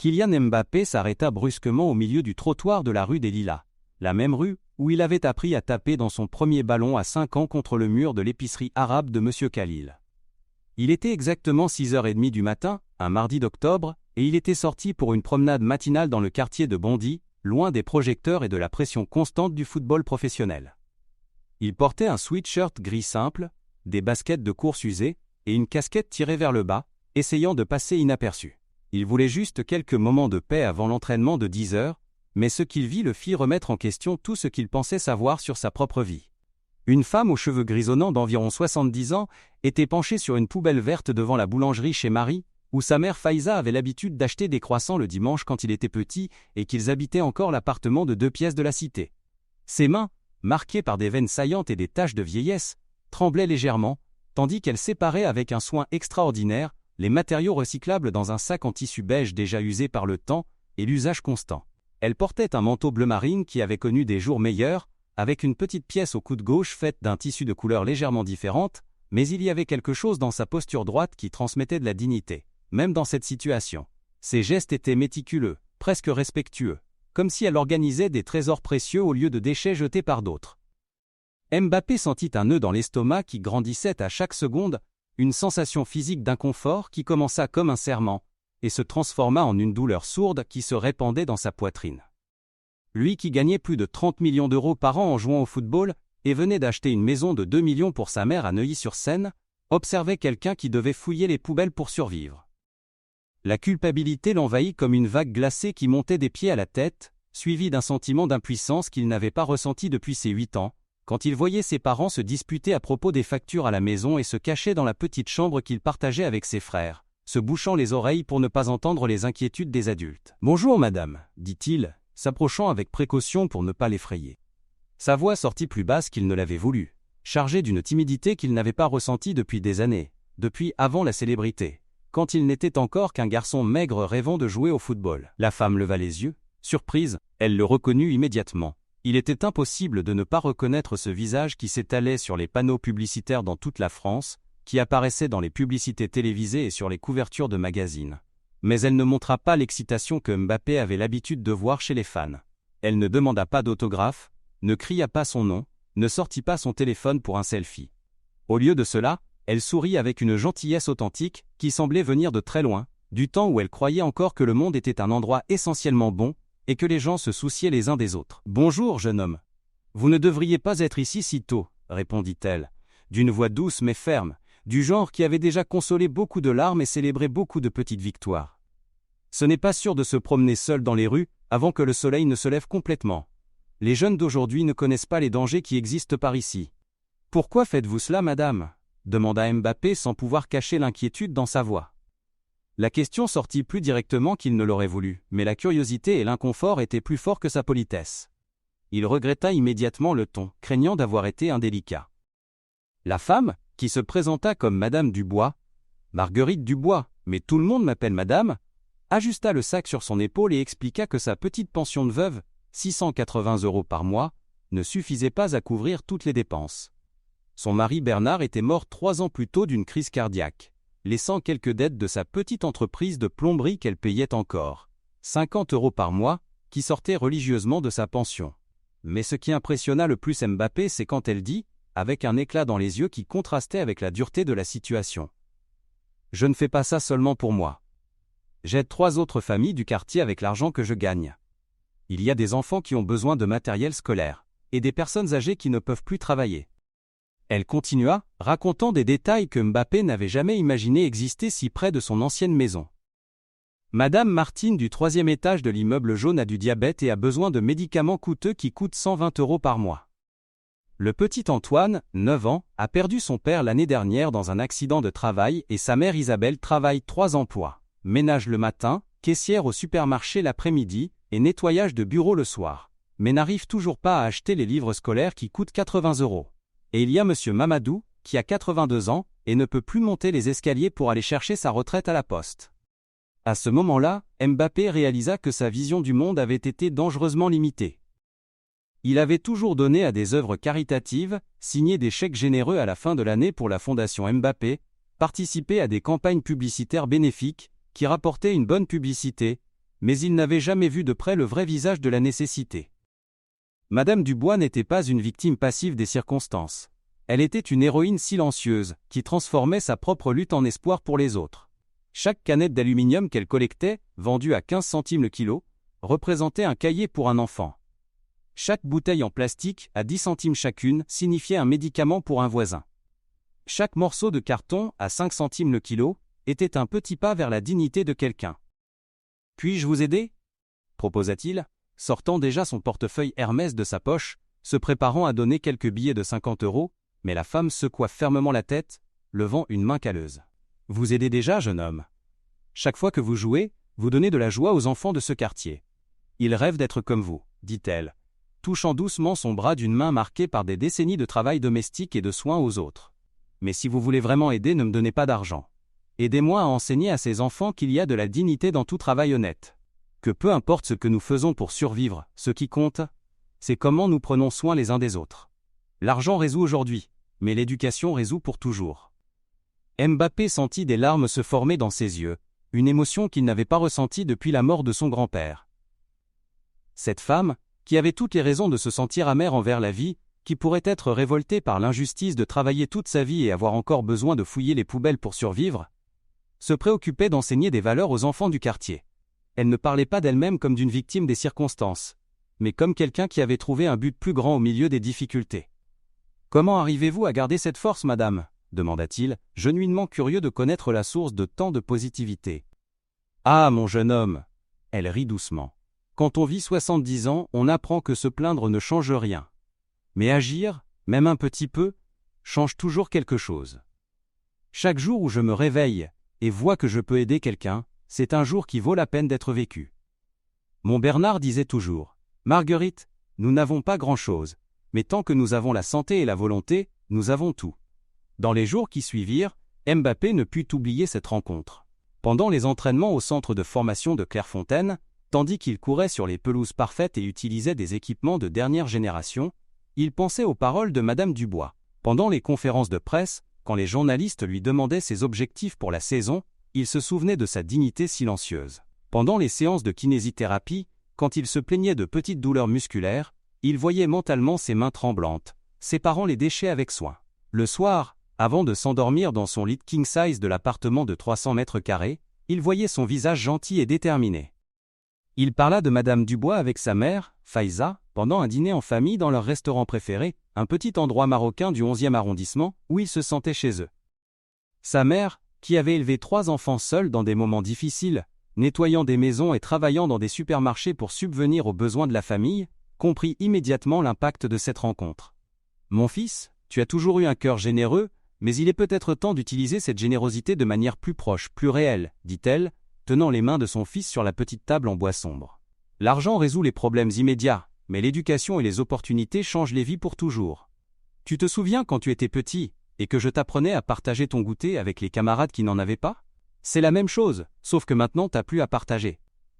Kylian Mbappé s'arrêta brusquement au milieu du trottoir de la rue des Lilas, la même rue où il avait appris à taper dans son premier ballon à 5 ans contre le mur de l'épicerie arabe de M. Khalil. Il était exactement 6h30 du matin, un mardi d'octobre, et il était sorti pour une promenade matinale dans le quartier de Bondy, loin des projecteurs et de la pression constante du football professionnel. Il portait un sweatshirt gris simple, des baskets de course usées et une casquette tirée vers le bas, essayant de passer inaperçu. Il voulait juste quelques moments de paix avant l'entraînement de 10h, mais ce qu'il vit le fit remettre en question tout ce qu'il pensait savoir sur sa propre vie. Une femme aux cheveux grisonnants d'environ 70 ans était penchée sur une poubelle verte devant la boulangerie chez Marie, où sa mère Faiza avait l'habitude d'acheter des croissants le dimanche quand il était petit et qu'ils habitaient encore l'appartement de 2 pièces de la cité. Ses mains, marquées par des veines saillantes et des taches de vieillesse, tremblaient légèrement, tandis qu'elle séparait avec un soin extraordinaire les matériaux recyclables dans un sac en tissu beige déjà usé par le temps et l'usage constant. Elle portait un manteau bleu marine qui avait connu des jours meilleurs, avec une petite pièce au coude gauche faite d'un tissu de couleur légèrement différente, mais il y avait quelque chose dans sa posture droite qui transmettait de la dignité, même dans cette situation. Ses gestes étaient méticuleux, presque respectueux, comme si elle organisait des trésors précieux au lieu de déchets jetés par d'autres. Mbappé sentit un nœud dans l'estomac qui grandissait à chaque seconde, une sensation physique d'inconfort qui commença comme un serrement, et se transforma en une douleur sourde qui se répandait dans sa poitrine. Lui qui gagnait plus de 30 millions d'euros par an en jouant au football et venait d'acheter une maison de 2 millions pour sa mère à Neuilly-sur-Seine, observait quelqu'un qui devait fouiller les poubelles pour survivre. La culpabilité l'envahit comme une vague glacée qui montait des pieds à la tête, suivie d'un sentiment d'impuissance qu'il n'avait pas ressenti depuis ses 8 ans, quand il voyait ses parents se disputer à propos des factures à la maison et se cacher dans la petite chambre qu'il partageait avec ses frères, se bouchant les oreilles pour ne pas entendre les inquiétudes des adultes. « Bonjour madame », dit-il, s'approchant avec précaution pour ne pas l'effrayer. Sa voix sortit plus basse qu'il ne l'avait voulu, chargée d'une timidité qu'il n'avait pas ressentie depuis des années, depuis avant la célébrité, quand il n'était encore qu'un garçon maigre rêvant de jouer au football. La femme leva les yeux, surprise, elle le reconnut immédiatement. Il était impossible de ne pas reconnaître ce visage qui s'étalait sur les panneaux publicitaires dans toute la France, qui apparaissait dans les publicités télévisées et sur les couvertures de magazines. Mais elle ne montra pas l'excitation que Mbappé avait l'habitude de voir chez les fans. Elle ne demanda pas d'autographe, ne cria pas son nom, ne sortit pas son téléphone pour un selfie. Au lieu de cela, elle sourit avec une gentillesse authentique qui semblait venir de très loin, du temps où elle croyait encore que le monde était un endroit essentiellement bon, et que les gens se souciaient les uns des autres. « Bonjour, jeune homme. Vous ne devriez pas être ici si tôt, » répondit-elle, d'une voix douce mais ferme, du genre qui avait déjà consolé beaucoup de larmes et célébré beaucoup de petites victoires. Ce n'est pas sûr de se promener seul dans les rues avant que le soleil ne se lève complètement. Les jeunes d'aujourd'hui ne connaissent pas les dangers qui existent par ici. « Pourquoi faites-vous cela, madame ?» demanda Mbappé sans pouvoir cacher l'inquiétude dans sa voix. La question sortit plus directement qu'il ne l'aurait voulu, mais la curiosité et l'inconfort étaient plus forts que sa politesse. Il regretta immédiatement le ton, craignant d'avoir été indélicat. La femme, qui se présenta comme Madame Dubois, Marguerite Dubois, mais tout le monde m'appelle Madame, ajusta le sac sur son épaule et expliqua que sa petite pension de veuve, 680 € par mois, ne suffisait pas à couvrir toutes les dépenses. Son mari Bernard était mort 3 ans plus tôt d'une crise cardiaque, laissant quelques dettes de sa petite entreprise de plomberie qu'elle payait encore, 50 € par mois, qui sortaient religieusement de sa pension. Mais ce qui impressionna le plus Mbappé, c'est quand elle dit, avec un éclat dans les yeux qui contrastait avec la dureté de la situation. « Je ne fais pas ça seulement pour moi. J'aide 3 autres familles du quartier avec l'argent que je gagne. Il y a des enfants qui ont besoin de matériel scolaire, et des personnes âgées qui ne peuvent plus travailler. » Elle continua, racontant des détails que Mbappé n'avait jamais imaginé exister si près de son ancienne maison. Madame Martine du 3e étage de l'immeuble jaune a du diabète et a besoin de médicaments coûteux qui coûtent 120 € par mois. Le petit Antoine, 9 ans, a perdu son père l'année dernière dans un accident de travail et sa mère Isabelle travaille 3 emplois. Ménage le matin, caissière au supermarché l'après-midi et nettoyage de bureau le soir. Mais n'arrive toujours pas à acheter les livres scolaires qui coûtent 80 €. Et il y a monsieur Mamadou, qui a 82 ans, et ne peut plus monter les escaliers pour aller chercher sa retraite à la poste. À ce moment-là, Mbappé réalisa que sa vision du monde avait été dangereusement limitée. Il avait toujours donné à des œuvres caritatives, signé des chèques généreux à la fin de l'année pour la fondation Mbappé, participé à des campagnes publicitaires bénéfiques, qui rapportaient une bonne publicité, Mais il n'avait jamais vu de près le vrai visage de la nécessité. Madame Dubois n'était pas une victime passive des circonstances. Elle était une héroïne silencieuse, qui transformait sa propre lutte en espoir pour les autres. Chaque canette d'aluminium qu'elle collectait, vendue à 15 centimes le kilo, représentait un cahier pour un enfant. Chaque bouteille en plastique, à 10 centimes chacune, signifiait un médicament pour un voisin. Chaque morceau de carton, à 5 centimes le kilo, était un petit pas vers la dignité de quelqu'un. « Puis-je vous aider » proposa-t-il, sortant déjà son portefeuille Hermès de sa poche, se préparant à donner quelques billets de 50 €, mais la femme secoua fermement la tête, levant une main calleuse. « Vous aidez déjà, jeune homme. Chaque fois que vous jouez, vous donnez de la joie aux enfants de ce quartier. Ils rêvent d'être comme vous, dit-elle, touchant doucement son bras d'une main marquée par des décennies de travail domestique et de soins aux autres. Mais si vous voulez vraiment aider, ne me donnez pas d'argent. Aidez-moi à enseigner à ces enfants qu'il y a de la dignité dans tout travail honnête. Que peu importe ce que nous faisons pour survivre, ce qui compte, c'est comment nous prenons soin les uns des autres. L'argent résout aujourd'hui, mais l'éducation résout pour toujours. » Mbappé sentit des larmes se former dans ses yeux, une émotion qu'il n'avait pas ressentie depuis la mort de son grand-père. Cette femme, qui avait toutes les raisons de se sentir amère envers la vie, qui pourrait être révoltée par l'injustice de travailler toute sa vie et avoir encore besoin de fouiller les poubelles pour survivre, se préoccupait d'enseigner des valeurs aux enfants du quartier. Elle ne parlait pas d'elle-même comme d'une victime des circonstances, mais comme quelqu'un qui avait trouvé un but plus grand au milieu des difficultés. « Comment arrivez-vous à garder cette force, madame » demanda-t-il, genuinement curieux de connaître la source de tant de positivité. « Ah, mon jeune homme !» Elle rit doucement. « Quand on vit 70 ans, on apprend que se plaindre ne change rien. Mais agir, même un petit peu, change toujours quelque chose. Chaque jour où je me réveille et vois que je peux aider quelqu'un, c'est un jour qui vaut la peine d'être vécu. Mon Bernard disait toujours, « Marguerite, nous n'avons pas grand-chose, mais tant que nous avons la santé et la volonté, nous avons tout. » Dans les jours qui suivirent, Mbappé ne put oublier cette rencontre. Pendant les entraînements au centre de formation de Clairefontaine, tandis qu'il courait sur les pelouses parfaites et utilisait des équipements de dernière génération, il pensait aux paroles de Madame Dubois. Pendant les conférences de presse, quand les journalistes lui demandaient ses objectifs pour la saison, il se souvenait de sa dignité silencieuse. Pendant les séances de kinésithérapie, quand il se plaignait de petites douleurs musculaires, il voyait mentalement ses mains tremblantes, séparant les déchets avec soin. Le soir, avant de s'endormir dans son lit king size de l'appartement de 300 mètres carrés, il voyait son visage gentil et déterminé. Il parla de Madame Dubois avec sa mère, Faiza, pendant un dîner en famille dans leur restaurant préféré, un petit endroit marocain du 11e arrondissement, où ils se sentaient chez eux. Sa mère, qui avait élevé 3 enfants seuls dans des moments difficiles, nettoyant des maisons et travaillant dans des supermarchés pour subvenir aux besoins de la famille, comprit immédiatement l'impact de cette rencontre. « Mon fils, tu as toujours eu un cœur généreux, mais il est peut-être temps d'utiliser cette générosité de manière plus proche, plus réelle, dit-elle, tenant les mains de son fils sur la petite table en bois sombre. L'argent résout les problèmes immédiats, mais l'éducation et les opportunités changent les vies pour toujours. Tu te souviens quand tu étais petit, et que je t'apprenais à partager ton goûter avec les camarades qui n'en avaient pas ? C'est la même chose, sauf que maintenant t'as plus à partager. »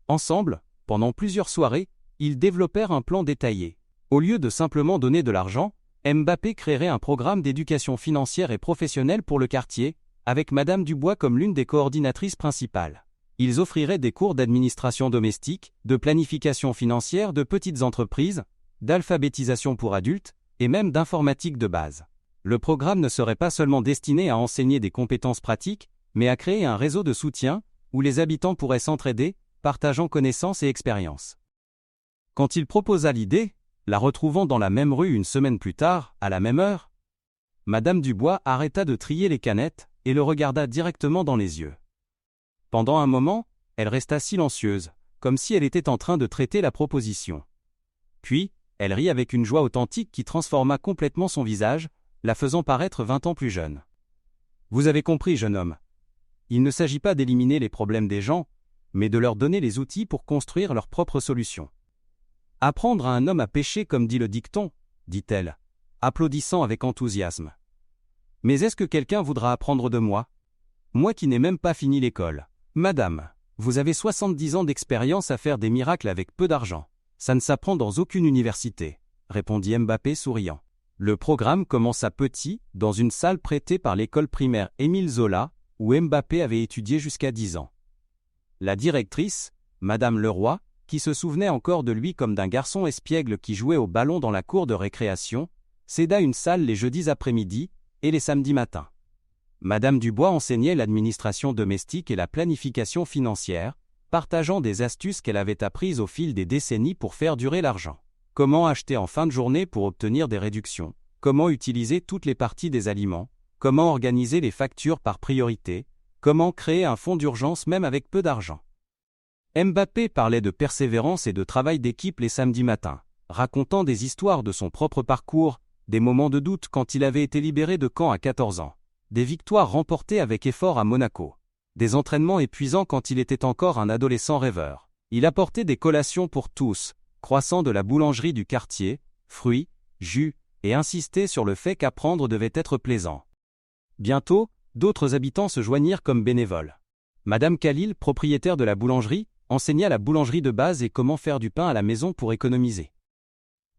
Ensemble, pendant plusieurs soirées, ils développèrent un plan détaillé. Au lieu de simplement donner de l'argent, Mbappé créerait un programme d'éducation financière et professionnelle pour le quartier, avec Madame Dubois comme l'une des coordinatrices principales. Ils offriraient des cours d'administration domestique, de planification financière de petites entreprises, d'alphabétisation pour adultes, et même d'informatique de base. Le programme ne serait pas seulement destiné à enseigner des compétences pratiques, mais à créer un réseau de soutien, où les habitants pourraient s'entraider, partageant connaissances et expériences. Quand il proposa l'idée, la retrouvant dans la même rue une semaine plus tard, à la même heure, Madame Dubois arrêta de trier les canettes et le regarda directement dans les yeux. Pendant un moment, elle resta silencieuse, comme si elle était en train de traiter la proposition. Puis, elle rit avec une joie authentique qui transforma complètement son visage, la faisant paraître 20 ans plus jeune. « Vous avez compris, jeune homme. Il ne s'agit pas d'éliminer les problèmes des gens, mais de leur donner les outils pour construire leurs propres solutions. Apprendre à un homme à pêcher comme dit le dicton, dit-elle, applaudissant avec enthousiasme. Mais est-ce que quelqu'un voudra apprendre de moi ? Moi qui n'ai même pas fini l'école. Madame, vous avez 70 ans d'expérience à faire des miracles avec peu d'argent. Ça ne s'apprend dans aucune université, répondit Mbappé souriant. Le programme commença petit, dans une salle prêtée par l'école primaire Émile Zola, où Mbappé avait étudié jusqu'à 10 ans. La directrice, Madame Leroy, qui se souvenait encore de lui comme d'un garçon espiègle qui jouait au ballon dans la cour de récréation, céda une salle les jeudis après-midi et les samedis matins. Madame Dubois enseignait l'administration domestique et la planification financière, partageant des astuces qu'elle avait apprises au fil des décennies pour faire durer l'argent. Comment acheter en fin de journée pour obtenir des réductions, comment utiliser toutes les parties des aliments, comment organiser les factures par priorité, comment créer un fonds d'urgence même avec peu d'argent. Mbappé parlait de persévérance et de travail d'équipe les samedis matins, racontant des histoires de son propre parcours, des moments de doute quand il avait été libéré de camp à 14 ans, des victoires remportées avec effort à Monaco, des entraînements épuisants quand il était encore un adolescent rêveur. Il apportait des collations pour tous, croissants de la boulangerie du quartier, fruits, jus, et insistait sur le fait qu'apprendre devait être plaisant. Bientôt, d'autres habitants se joignirent comme bénévoles. Madame Khalil, propriétaire de la boulangerie, enseigna la boulangerie de base et comment faire du pain à la maison pour économiser.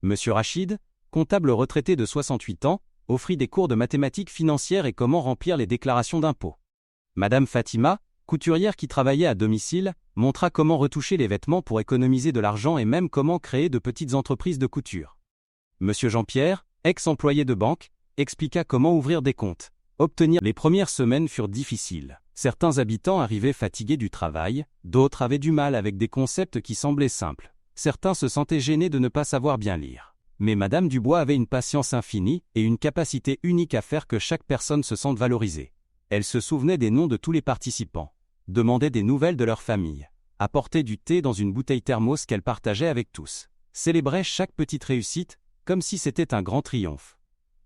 Monsieur Rachid, comptable retraité de 68 ans, offrit des cours de mathématiques financières et comment remplir les déclarations d'impôts. Madame Fatima, couturière qui travaillait à domicile, montra comment retoucher les vêtements pour économiser de l'argent et même comment créer de petites entreprises de couture. Monsieur Jean-Pierre, ex-employé de banque, expliqua comment ouvrir des comptes. Obtenir les premières semaines furent difficiles. Certains habitants arrivaient fatigués du travail, d'autres avaient du mal avec des concepts qui semblaient simples. Certains se sentaient gênés de ne pas savoir bien lire. Mais Madame Dubois avait une patience infinie et une capacité unique à faire que chaque personne se sente valorisée. Elle se souvenait des noms de tous les participants, demandait des nouvelles de leur famille, apportait du thé dans une bouteille thermos qu'elle partageait avec tous, célébrait chaque petite réussite, comme si c'était un grand triomphe.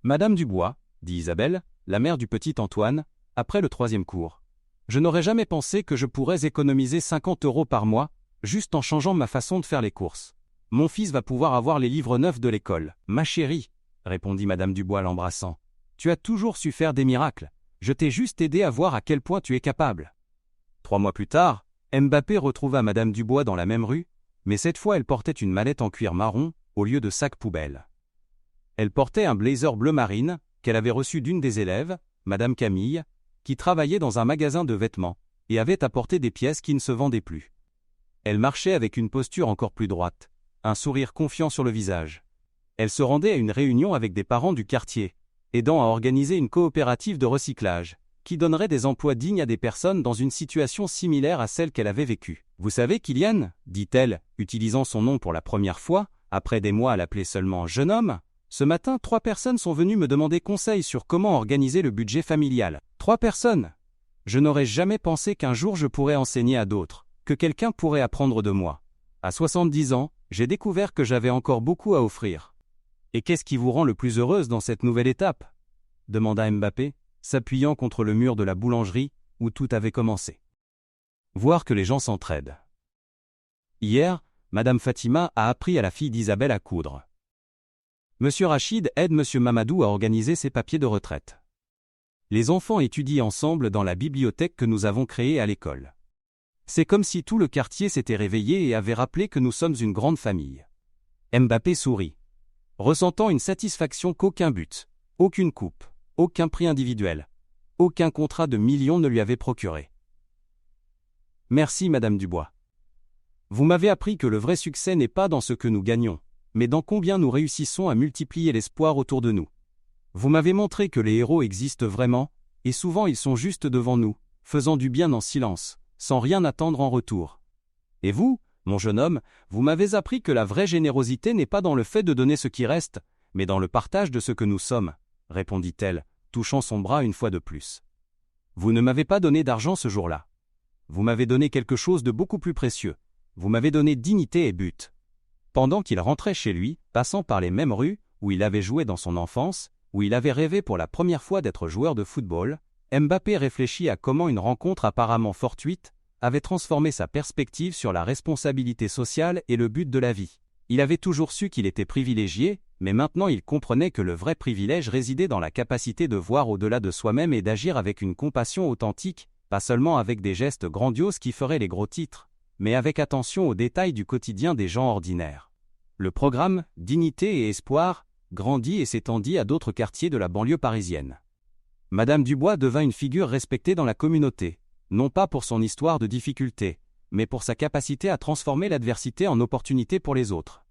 Madame Dubois, dit Isabelle, la mère du petit Antoine, après le 3e cours. Je n'aurais jamais pensé que je pourrais économiser 50 € par mois, juste en changeant ma façon de faire les courses. Mon fils va pouvoir avoir les livres neufs de l'école. Ma chérie, répondit Madame Dubois l'embrassant, tu as toujours su faire des miracles. Je t'ai juste aidé à voir à quel point tu es capable. 3 mois plus tard, Mbappé retrouva Madame Dubois dans la même rue, mais cette fois elle portait une mallette en cuir marron, au lieu de sac poubelle. Elle portait un blazer bleu marine, qu'elle avait reçu d'une des élèves, Madame Camille, qui travaillait dans un magasin de vêtements, et avait apporté des pièces qui ne se vendaient plus. Elle marchait avec une posture encore plus droite, un sourire confiant sur le visage. Elle se rendait à une réunion avec des parents du quartier, aidant à organiser une coopérative de recyclage, qui donnerait des emplois dignes à des personnes dans une situation similaire à celle qu'elle avait vécue. Vous savez, Kylian, dit-elle, utilisant son nom pour la première fois, après des mois à l'appeler seulement « jeune homme », ce matin, 3 personnes sont venues me demander conseil sur comment organiser le budget familial. 3 personnes. Je n'aurais jamais pensé qu'un jour je pourrais enseigner à d'autres, que quelqu'un pourrait apprendre de moi. À 70 ans, j'ai découvert que j'avais encore beaucoup à offrir. Et qu'est-ce qui vous rend le plus heureuse dans cette nouvelle étape ? Demanda Mbappé, s'appuyant contre le mur de la boulangerie, où tout avait commencé. Voir que les gens s'entraident. Hier, Madame Fatima a appris à la fille d'Isabelle à coudre. Monsieur Rachid aide Monsieur Mamadou à organiser ses papiers de retraite. Les enfants étudient ensemble dans la bibliothèque que nous avons créée à l'école. C'est comme si tout le quartier s'était réveillé et avait rappelé que nous sommes une grande famille. Mbappé sourit, ressentant une satisfaction qu'aucun but, aucune coupe, aucun prix individuel, aucun contrat de millions ne lui avait procuré. Merci Madame Dubois. Vous m'avez appris que le vrai succès n'est pas dans ce que nous gagnons, mais dans combien nous réussissons à multiplier l'espoir autour de nous. Vous m'avez montré que les héros existent vraiment, et souvent ils sont juste devant nous, faisant du bien en silence, sans rien attendre en retour. Et vous, mon jeune homme, vous m'avez appris que la vraie générosité n'est pas dans le fait de donner ce qui reste, mais dans le partage de ce que nous sommes, répondit-elle, touchant son bras une fois de plus. Vous ne m'avez pas donné d'argent ce jour-là. Vous m'avez donné quelque chose de beaucoup plus précieux. Vous m'avez donné dignité et but. Pendant qu'il rentrait chez lui, passant par les mêmes rues, où il avait joué dans son enfance, où il avait rêvé pour la première fois d'être joueur de football, Mbappé réfléchit à comment une rencontre apparemment fortuite avait transformé sa perspective sur la responsabilité sociale et le but de la vie. Il avait toujours su qu'il était privilégié, mais maintenant il comprenait que le vrai privilège résidait dans la capacité de voir au-delà de soi-même et d'agir avec une compassion authentique, pas seulement avec des gestes grandioses qui feraient les gros titres, mais avec attention aux détails du quotidien des gens ordinaires. Le programme « Dignité et Espoir » grandit et s'étendit à d'autres quartiers de la banlieue parisienne. Madame Dubois devint une figure respectée dans la communauté, non pas pour son histoire de difficulté, mais pour sa capacité à transformer l'adversité en opportunité pour les autres.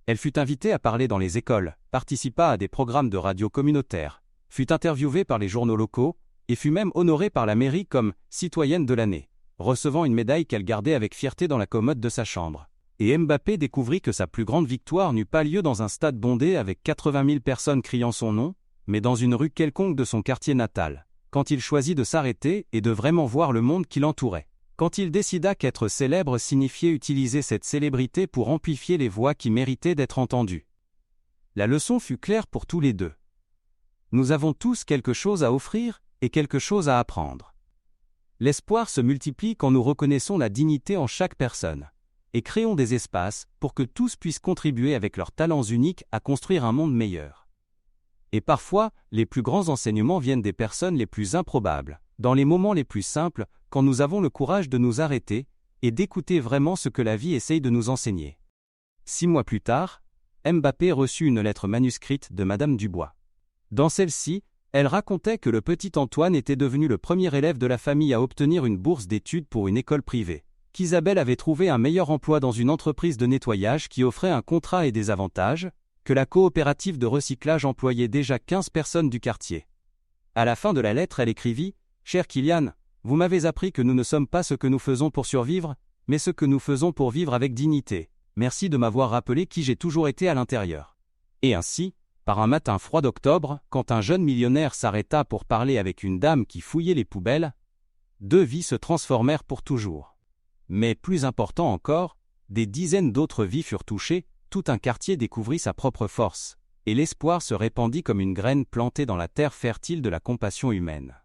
Elle fut invitée à parler dans les écoles, participa à des programmes de radio communautaires, fut interviewée par les journaux locaux, et fut même honorée par la mairie comme « citoyenne de l'année », recevant une médaille qu'elle gardait avec fierté dans la commode de sa chambre. Et Mbappé découvrit que sa plus grande victoire n'eut pas lieu dans un stade bondé avec 80 000 personnes criant son nom, mais dans une rue quelconque de son quartier natal, quand il choisit de s'arrêter et de vraiment voir le monde qui l'entourait. Quand il décida qu'être célèbre signifiait utiliser cette célébrité pour amplifier les voix qui méritaient d'être entendues. La leçon fut claire pour tous les deux. Nous avons tous quelque chose à offrir et quelque chose à apprendre. L'espoir se multiplie quand nous reconnaissons la dignité en chaque personne, et créons des espaces pour que tous puissent contribuer avec leurs talents uniques à construire un monde meilleur. Et parfois, les plus grands enseignements viennent des personnes les plus improbables, dans les moments les plus simples, quand nous avons le courage de nous arrêter et d'écouter vraiment ce que la vie essaye de nous enseigner. 6 mois plus tard, Mbappé reçut une lettre manuscrite de Madame Dubois. Dans celle-ci, elle racontait que le petit Antoine était devenu le premier élève de la famille à obtenir une bourse d'études pour une école privée, qu'Isabelle avait trouvé un meilleur emploi dans une entreprise de nettoyage qui offrait un contrat et des avantages, que la coopérative de recyclage employait déjà 15 personnes du quartier. À la fin de la lettre, elle écrivit « Cher Kylian, vous m'avez appris que nous ne sommes pas ce que nous faisons pour survivre, mais ce que nous faisons pour vivre avec dignité. Merci de m'avoir rappelé qui j'ai toujours été à l'intérieur. » Et ainsi, par un matin froid d'octobre, quand un jeune millionnaire s'arrêta pour parler avec une dame qui fouillait les poubelles, 2 vies se transformèrent pour toujours. Mais plus important encore, des dizaines d'autres vies furent touchées, tout un quartier découvrit sa propre force, et l'espoir se répandit comme une graine plantée dans la terre fertile de la compassion humaine.